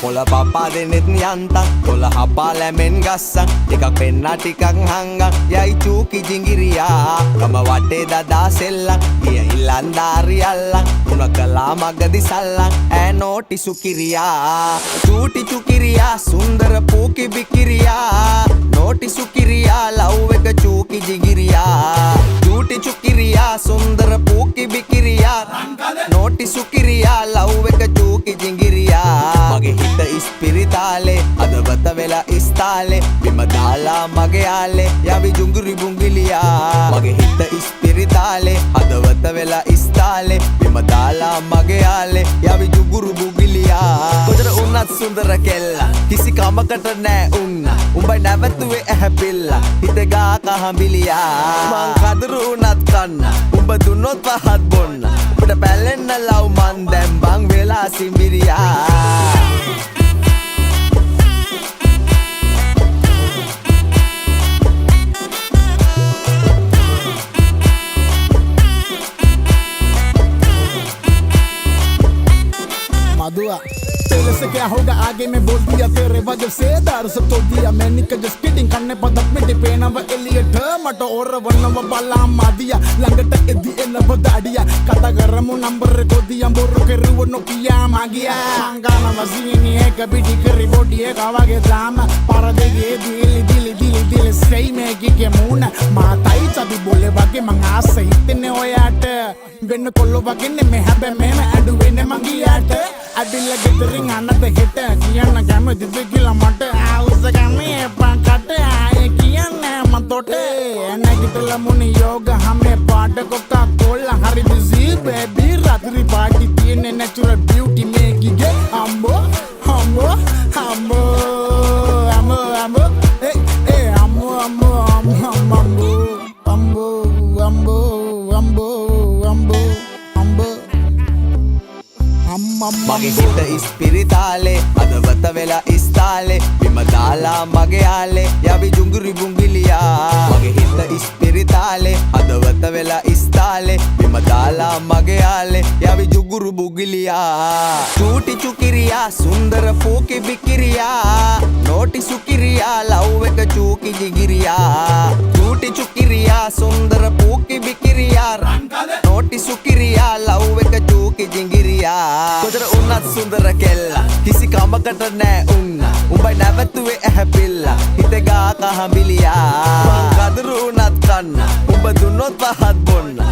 මොළ පපා දෙනෙත් යන්තන් කොළ හපා ලැමෙන් ගස්සන් ටිකක් පෙන්නා ටිකක් හංගන් යයි චූකි ජිංගිරියා ගම වටේ දදා සෙල්ලන් ගිය ඉල්ලන්දාරි අල්ලන් උන කලා මගදි සල්ලන් ඈ නෝටි සුකිරියා චූටි චුකිරියා සුන්දර පූකි බිකිරියා නෝටි සුකිරියා ලව් එක චූකි ජිංගිරියා චූටි චුකිරියා සුන්දර පූකි බිකිරියා නෝටි සුකිරියා ලව් එක චූකි ජිංගිරියා මගේ හිත ඉස්පිරිතාලේ අදවත වෙලා ඉස්තාලේ බිම දාලා මගේ යාලේ යවි ජුංගුරි බුංගිලියා මගේ හිත ඉස්පිරිතාලේ අදවත වෙලා ඉස්තාලේ බිම දාලා මගේ යාලේ යවි ජුංගුරු බුංගිලියා කොතර උන්නත් සුන්දර කෙල්ලා කිසි කමකට නෑ උන්න උඹයි නැවතුවේ ඇහැපිල්ලා හිත ගා කහඹිලියා මං කදරු උනත් කන්න උඹ දුන්නොත් පහත් බොන්න උඹට පැලෙන්න ලව් මන් දැන් බං වෙලා සිඹිරියා दुआ पहले से क्या होगा आगे में बोल दिया तेरे वजह से दारू से तोड़ दिया मैंने का जस्ट किडिंग करने पर दब में डिपेना व एलियट मटो और वन व बाला मादिया लंगट एदी एन व दाडिया कता गरमु नंबर को दिया बोरो के रुव नो किया मागिया अंगाना मसीनी है कभी डिकरी बॉडी है कावा के दाम पारा देगे दिली दिली दिली दिली सही में के मून माताई चबी बोले बाके मंगा सही तने होयाट වෙන්න කොල්ලෝ වගේනේ මේ හැබැයි මේම ඇඩුවෙන්නේ මංගියාට අඩිල්ල ගෙදරින් අනත හෙට කියන්න කැමතිද කියලා මට ආවුස කමේ පාකට ආයේ කියන්නේ මතොට නැගිටලා මුනි යෝග හැමේ පාට කොක්කා කොල්ලා හරි බිසි බේබි රාත්‍රි පාටි තියෙන්නේ නැචරල් බියුටි මේකිගේ අම්බෝ අම්බෝ අම්බෝ අම්බෝ අම්බෝ ඒ අම්බෝ අම්බෝ අම්බෝ අම්බෝ අම්බෝ අම්බෝ මගේ හිත ඉස්පිරිතාලේ අදවත වෙලා ඉස්තාලේ බිම දාලා මගේ යාලේ යවි ජුංගුරි බුංගිලියා මගේ හිත ඉස්පිරිතාලේ අදවත වෙලා ඉස්තාලේ බිම දාලා මගේ යාලේ යවි ජුංගුරු බුංගිලියා චූටි චුකිරියා සුන්දර පූකි බිකිරියා නෝටි සුකිරියා ලව් එක චූකි ජිගිරියා චූටි චුකිරියා සුන්දර පූකි බිකිරියා නෝටි සුකිරියා ලව් එක චූකි ජිංගිරියා කොතර උන්නත් සුන්දර කෙල්ලා කිසි කමකට නෑ උන්න උඹයි නැවතුවේ ඇහැපිල්ලා හිත ගා කහඹිලියා මං කදරු උනත් කන්න උඹ දුන්නොත් පහත් බොන්න